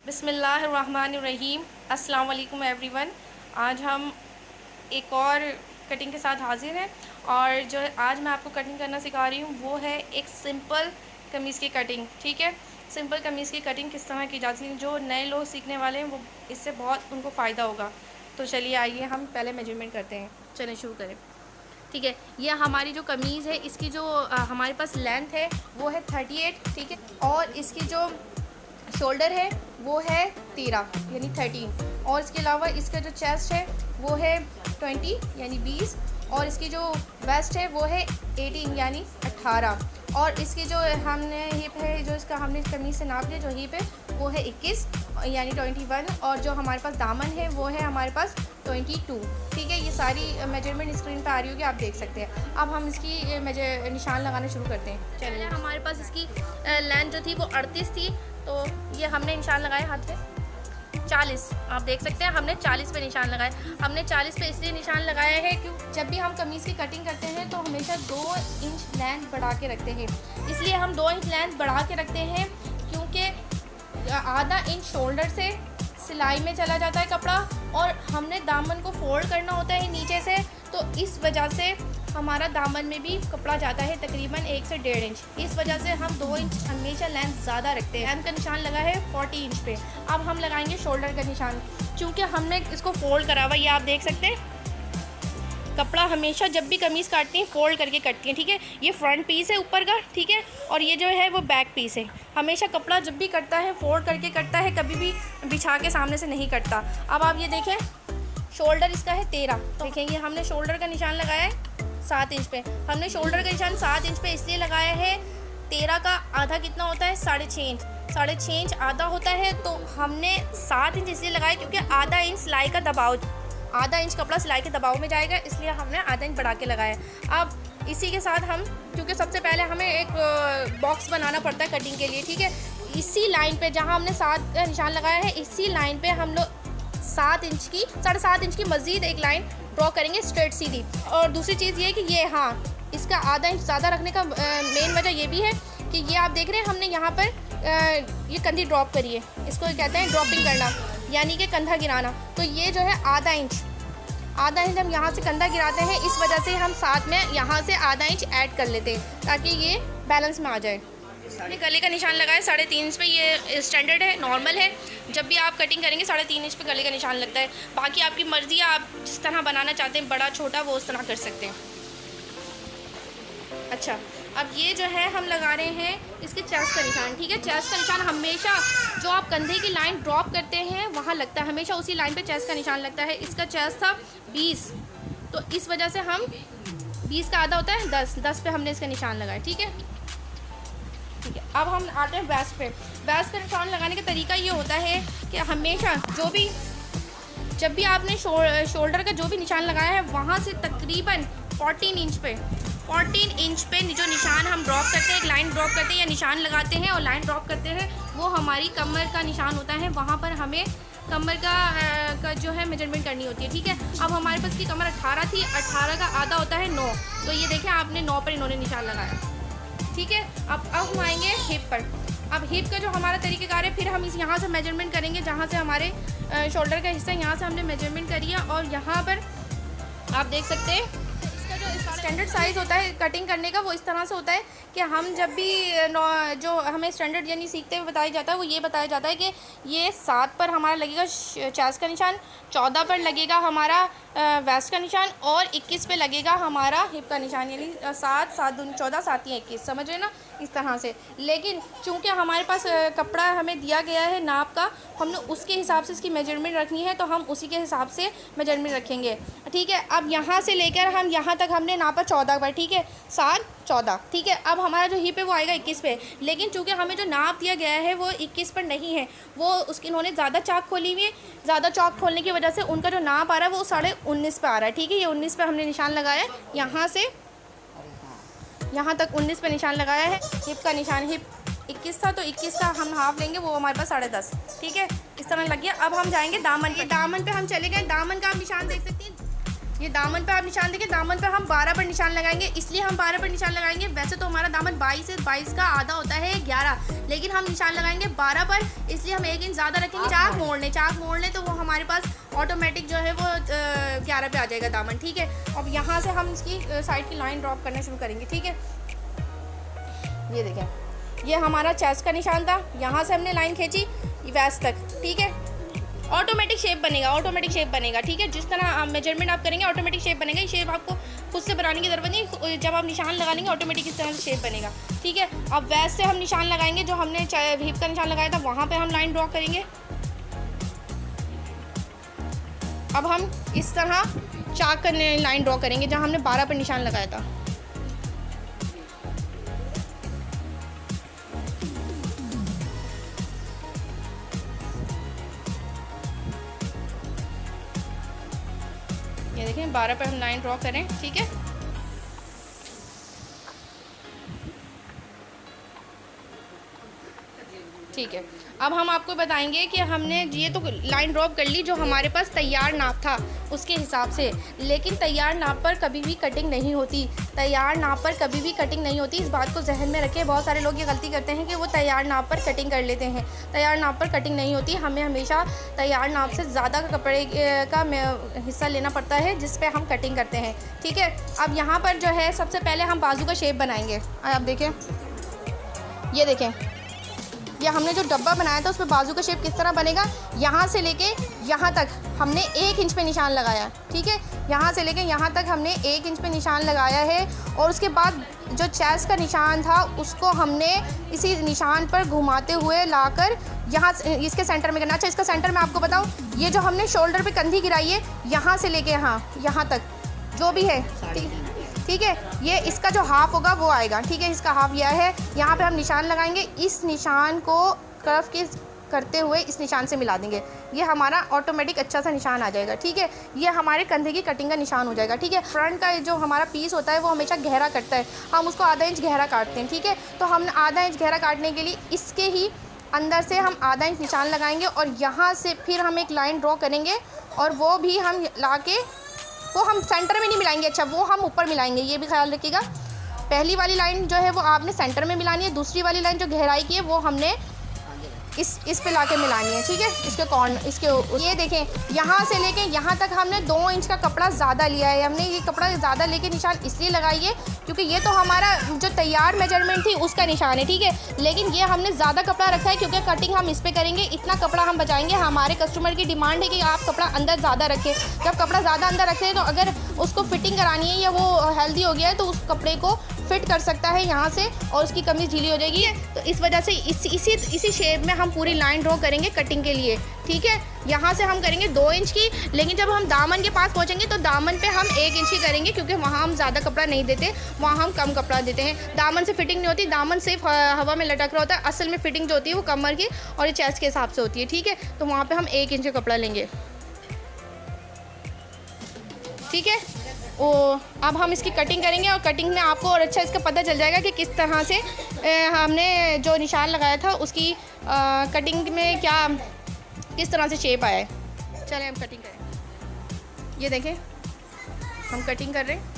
बिस्मिल्लाहिर्रहमानिर्रहीम। अस्सलाम वालेकुम एवरीवन। आज हम एक और कटिंग के साथ हाज़िर हैं और जो आज मैं आपको कटिंग करना सिखा रही हूँ वो है एक सिंपल कमीज़ की कटिंग। ठीक है, सिंपल कमीज़ की कटिंग किस तरह की जाती है, जो नए लोग सीखने वाले हैं वो इससे बहुत उनको फ़ायदा होगा। तो चलिए आइए हम पहले मेजरमेंट करते हैं। चलें शुरू करें। ठीक है, ये हमारी जो कमीज़ है इसकी जो हमारे पास लेंथ है वो है 38। ठीक है, और इसकी जो शोल्डर है वो है 13 यानी 13, और इसके अलावा इसका जो चेस्ट है वो है 20 यानी 20, और इसकी जो वेस्ट है वो है 18 यानी 18, और इसकी जो हमने हिप है, जो इसका हमने कमीज़ से नाप लिया, जो हिप है वो है 21 यानी 21, और जो हमारे पास दामन है वो है हमारे पास 22। ठीक है, ये सारी मेजरमेंट स्क्रीन पे आ रही होगी, आप देख सकते हैं। अब हम इसकी निशान लगाना शुरू करते हैं। चलिए, हमारे पास इसकी लेंथ जो थी वो 38 थी, तो ये हमने निशान लगाए हाथ पे 40। आप देख सकते हैं हमने 40 पे निशान लगाए। हमने 40 पे इसलिए निशान लगाया है क्यों, जब भी हम कमीज़ की कटिंग करते हैं तो हमेशा 2 इंच लेंथ बढ़ा के रखते हैं। इसलिए हम 2 इंच लेंथ बढ़ा के रखते हैं क्योंकि आधा इंच शोल्डर से सिलाई में चला जाता है कपड़ा, और हमने दामन को फोल्ड करना होता है नीचे से, तो इस वजह से हमारा दामन में भी कपड़ा जाता है तकरीबन 1 से 1.5 इंच। इस वजह से हम 2 इंच हमेशा लेंथ ज़्यादा रखते हैं। लेंथ का निशान लगा है 40 इंच पे। अब हम लगाएंगे शोल्डर का निशान, क्योंकि हमने इसको फोल्ड करा हुआ, ये आप देख सकते हैं। कपड़ा हमेशा जब भी कमीज़ काटती हैं फोल्ड करके कटती हैं। ठीक है, ये फ्रंट पीस है ऊपर का, ठीक है, और ये जो है वो बैक पीस है। हमेशा कपड़ा जब भी कटता है फोल्ड करके कटता है, कभी भी बिछा के सामने से नहीं कटता। अब आप ये देखें, शोल्डर इसका है 13, तो देखेंगे हमने शोल्डर का निशान लगाया है 7 इंच पे। हमने शोल्डर का निशान 7 इंच पे इसलिए लगाया है, 13 का आधा कितना होता है, 6.5 इंच। 6.5 इंच आधा होता है, तो हमने 7 इंच इसलिए लगाया क्योंकि आधा इंच सिलाई का दबाव, आधा इंच कपड़ा सिलाई के दबाव में जाएगा, इसलिए हमने आधा इंच बढ़ा के लगाया। अब इसी के साथ हम, क्योंकि सबसे पहले हमें एक बॉक्स बनाना पड़ता है कटिंग के लिए। ठीक है, इसी लाइन पे जहाँ हमने 7 का निशान लगाया है, इसी लाइन पे हम लोग 7 इंच की, 7.5 इंच की मज़ीद एक लाइन ड्रॉ करेंगे स्ट्रेट सीधी। और दूसरी चीज़ ये है कि ये, हाँ, इसका आधा इंच ज़्यादा रखने का मेन वजह ये भी है कि ये आप देख रहे हैं हमने यहाँ पर ये कंधी ड्रॉप करी है, इसको कहते हैं ड्रॉपिंग करना, यानी कि कंधा गिराना। तो ये जो है आधा इंच हम यहाँ से कंधा गिराते हैं, इस वजह से हम साथ में यहाँ से आधा इंच ऐड कर लेते हैं ताकि ये बैलेंस में आ जाए। हमने गले का निशान लगाया 3.5 इंच पे, ये स्टैंडर्ड है, नॉर्मल है। जब भी आप कटिंग करेंगे 3.5 इंच पे गले का निशान लगता है। बाकी आपकी मर्ज़ी है, आप जिस तरह बनाना चाहते हैं, बड़ा छोटा, वो उस तरह कर सकते हैं। अच्छा, अब ये जो है हम लगा रहे हैं इसके चेस्ट का निशान। ठीक है, चेस्ट का निशान हमेशा जो आप कंधे की लाइन ड्रॉप करते हैं वहाँ लगता है, हमेशा उसी लाइन पे चेस्ट का निशान लगता है। इसका चेस्ट था 20, तो इस वजह से हम 20 का आधा होता है 10 पे हमने इसका निशान लगाया। ठीक है, ठीक है। अब हम आते हैं वेस्ट पे। वेस्ट का निशान लगाने का तरीका ये होता है कि हमेशा जब भी आपने शोल्डर का जो भी निशान लगाया है, वहाँ से तकरीबन 14 इंच पे जो निशान हम ड्रॉप करते हैं, एक लाइन ड्रॉप करते हैं या निशान लगाते हैं और लाइन ड्रॉप करते हैं, वो हमारी कमर का निशान होता है। वहाँ पर हमें कमर का जो है मेजरमेंट करनी होती है। ठीक है, अब हमारे पास की कमर 18 थी, 18 का आधा होता है 9, तो ये देखें आपने 9 पर इन्होंने निशान लगाया। ठीक है, अब हम आएंगे हिप पर। अब हिप का जो हमारा तरीक़ेकार है, फिर हम इस यहाँ से मेजरमेंट करेंगे, जहाँ से हमारे शोल्डर का हिस्सा, यहाँ से हमने मेजरमेंट करी है, और यहाँ पर आप देख सकते हैं इसका जो स्टैंडर्ड साइज़ होता है कटिंग करने का, वो इस तरह से होता है कि हम जब भी जो हमें स्टैंडर्ड यानी सीखते हुए बताया जाता है, वो ये बताया जाता है कि ये 7 पर हमारा लगेगा चेस्ट का निशान, 14 पर लगेगा हमारा वेस्ट का निशान, और 21 पे लगेगा हमारा हिप का निशान, यानी 7 7 दूनी 14, 7 या 21, समझ रहे ना, इस तरह से। लेकिन चूँकि हमारे पास कपड़ा हमें दिया गया है नाप का, हमने उसके हिसाब से इसकी मेजरमेंट रखनी है, तो हम उसी के हिसाब से मेजरमेंट रखेंगे। ठीक है, अब यहाँ से लेकर हम यहाँ तक हमने नापा 14 पर। ठीक है, 7 14। ठीक है, अब हमारा जो हिप है वो आएगा 21 पे, लेकिन चूँकि हमें जो नाप दिया गया है वो 21 पर नहीं है, वो उसकी इन्होंने ज़्यादा चाक खोली हुई है, ज़्यादा चाक खोलने की वजह से उनका जो नाप आ रहा है वो 19.5 पे आ रहा है। ठीक है, ये 19 पे हमने निशान लगाया है, यहाँ से यहाँ तक 19 पे निशान लगाया है। हिप का निशान, हिप 21 था, तो 21 का हम हाफ लेंगे, वो हमारे पास 10.5। ठीक है, इस तरह लग गया। अब हम जाएंगे दामन पे। दामन पे हम चले गए, दामन का आप निशान देख सकते हैं, ये दामन पे आप निशान देखिए, दामन पे हम 12 पर निशान लगाएंगे। इसलिए हम 12 पर निशान लगाएंगे, वैसे तो हमारा दामन 22 है, 22 का आधा होता है 11, लेकिन हम निशान लगाएंगे 12 पर, इसलिए हम 1 इंच ज़्यादा रखेंगे। चाक मोड़ लें तो वो हमारे पास ऑटोमेटिक जो है वो 11 पे आ जाएगा दामन, ठीक है। अब यहाँ से हम इसकी साइड की लाइन ड्रॉप करना शुरू करेंगे, ठीक है। ये देखें, ये हमारा चेस्ट का निशान था, यहाँ से हमने लाइन खींची वेस्ट तक, ठीक है। ऑटोमेटिक शेप बनेगा, ठीक है। जिस तरह मेजरमेंट आप करेंगे ऑटोमेटिक शेप बनेगा। ये शेप आपको खुद से बनाने की ज़रूरत नहीं, जब आप निशान लगा लेंगे ऑटोमेटिक इस तरह से शेप बनेगा, ठीक है। अब वेस्ट से हम निशान लगाएंगे, जो हमने हिप का निशान लगाया था वहाँ पे हम लाइन ड्रॉ करेंगे। अब हम इस तरह चाक का लाइन ड्रॉ करेंगे जहाँ हमने 12 पर निशान लगाया था। ये देखें 12 पे हम लाइन ड्रॉ करें, ठीक है। ठीक है, अब हम आपको बताएंगे कि हमने ये तो लाइन ड्रॉप कर ली जो हमारे पास तैयार नाप था उसके हिसाब से, लेकिन तैयार नाप पर कभी भी कटिंग नहीं होती। इस बात को जहन में रखें। बहुत सारे लोग ये गलती करते हैं कि वो तैयार नाप पर कटिंग कर लेते हैं। तैयार नाप पर कटिंग नहीं होती। हमें हमेशा तैयार नाप से ज़्यादा कपड़े का हिस्सा लेना पड़ता है जिस पे हम कटिंग करते हैं, ठीक है। अब यहाँ पर जो है सबसे पहले हम बाजू का शेप बनाएंगे। आप देखें, ये देखें, या हमने जो डब्बा बनाया था उस पर बाजू का शेप किस तरह बनेगा। यहाँ से लेके यहाँ तक हमने 1 इंच पे निशान लगाया, ठीक है। यहाँ से लेके यहाँ तक हमने 1 इंच पे निशान लगाया है, और उसके बाद जो चेस्ट का निशान था उसको हमने इसी निशान पर घुमाते हुए लाकर यहाँ इसके सेंटर में करना। अच्छा, इसका सेंटर मैं आपको बताऊँ, ये जो हमने शोल्डर पे कंधी गिराई है यहाँ से लेके यहाँ तक जो भी है, ठीक है, ये इसका जो हाफ होगा वो आएगा, ठीक है। इसका हाफ यह है, यहाँ पे हम निशान लगाएंगे, इस निशान को कर्व के करते हुए इस निशान से मिला देंगे। ये हमारा ऑटोमेटिक अच्छा सा निशान आ जाएगा, ठीक है। ये हमारे कंधे की कटिंग का निशान हो जाएगा, ठीक है। फ्रंट का जो हमारा पीस होता है वो हमेशा गहरा कटता है, हम उसको आधा इंच गहरा काटते हैं, ठीक है। तो हम आधा इंच गहरा काटने के लिए इसके ही अंदर से हम आधा इंच निशान लगाएंगे, और यहाँ से फिर हम एक लाइन ड्रॉ करेंगे, और वो भी हम ला के वो हम सेंटर में नहीं मिलाएंगे, अच्छा, वो हम ऊपर मिलाएंगे। ये भी ख्याल रखिएगा, पहली वाली लाइन जो है वो आपने सेंटर में मिलानी है, दूसरी वाली लाइन जो गहराई की है वो हमने इस पे लाके मिलानी है, ठीक है। ये देखें, यहाँ से लेके यहाँ तक हमने 2 इंच का कपड़ा ज़्यादा लिया है। हमने ये कपड़ा ज़्यादा लेके निशान इसलिए लगाई है क्योंकि ये तो हमारा जो तैयार मेजरमेंट थी उसका निशान है, ठीक है। लेकिन ये हमने ज़्यादा कपड़ा रखा है क्योंकि कटिंग हम इस पर करेंगे, इतना कपड़ा हम बचाएंगे। हमारे कस्टमर की डिमांड है कि आप कपड़ा अंदर ज़्यादा रखें। जब कपड़ा ज़्यादा अंदर रखें तो अगर उसको फिटिंग करानी है या वो हेल्दी हो गया है तो उस कपड़े को फिट कर सकता है यहाँ से, और उसकी कमीज ढीली हो जाएगी। तो इस वजह से इसी शेप में हम पूरी लाइन ड्रॉ करेंगे कटिंग के लिए, ठीक है। यहाँ से हम करेंगे 2 इंच की, लेकिन जब हम दामन के पास पहुँचेंगे तो दामन पे हम 1 इंच की करेंगे क्योंकि वहाँ हम ज़्यादा कपड़ा नहीं देते, वहाँ हम कम कपड़ा देते हैं। दामन से फिटिंग नहीं होती, दामन सिर्फ हवा में लटक रहा होता है। असल में फिटिंग जो होती है वो कमर की और ये चेस्ट के हिसाब से होती है, ठीक है। तो वहाँ पर हम 1 इंच का कपड़ा लेंगे, ठीक है। अब हम इसकी कटिंग करेंगे, और कटिंग में आपको और अच्छा इसका पता चल जाएगा कि किस तरह से हमने जो निशान लगाया था उसकी कटिंग में किस तरह से शेप आया है। चलें हम कटिंग करें। ये देखें, हम कटिंग कर रहे हैं।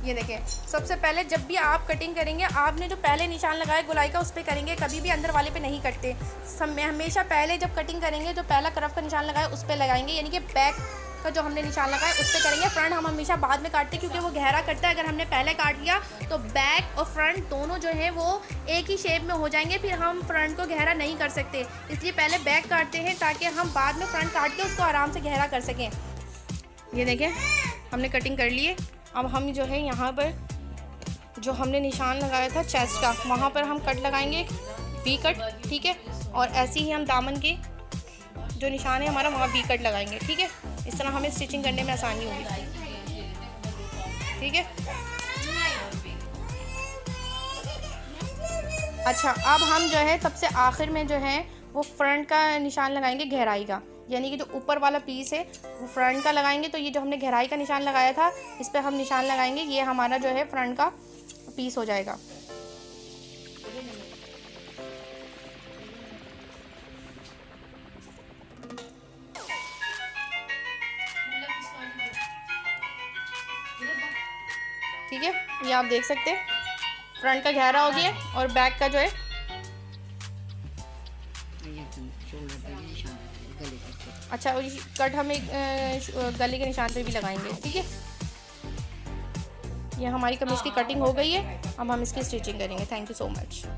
ये देखें, सबसे पहले जब भी आप कटिंग करेंगे आपने जो पहले निशान लगाया गोलाई का उस पर करेंगे, कभी भी अंदर वाले पे नहीं कटते। हमेशा पहले जब कटिंग करेंगे जो पहला कर्व का निशान लगाया उस पर लगाएंगे, यानी कि बैक का जो हमने निशान लगाया उस पर करेंगे। फ्रंट हम हमेशा बाद में काटते हैं क्योंकि वो गहरा कटता है। अगर हमने पहले काट लिया तो बैक और फ्रंट दोनों जो है वो एक ही शेप में हो जाएंगे, फिर हम फ्रंट को गहरा नहीं कर सकते। इसलिए पहले बैक काटते हैं ताकि हम बाद में फ्रंट काट के उसको आराम से गहरा कर सकें। ये देखें, हमने कटिंग कर ली है। अब हम जो है यहाँ पर जो हमने निशान लगाया था चेस्ट का, वहाँ पर हम कट लगाएंगे, वी कट, ठीक है। और ऐसे ही हम दामन के जो निशान है हमारा वहाँ वी कट लगाएंगे, ठीक है। इस तरह हमें स्टिचिंग करने में आसानी होगी, ठीक है। अच्छा, अब हम जो है सबसे आखिर में जो है वो फ्रंट का निशान लगाएंगे गहराई का, यानी कि जो ऊपर वाला पीस है वो फ्रंट का लगाएंगे। तो ये जो हमने गहराई का निशान लगाया था इस पर हम निशान लगाएंगे, ये हमारा जो है फ्रंट का पीस हो जाएगा। ठीक है, ये आप देख सकते हैं फ्रंट का गहरा हो गया और बैक का जो है अच्छा, और कट हमें गले के निशान पे भी लगाएंगे। ठीक है, ये हमारी कमीज की कटिंग हो गई है, अब हम इसकी स्टिचिंग करेंगे। Thank you so much.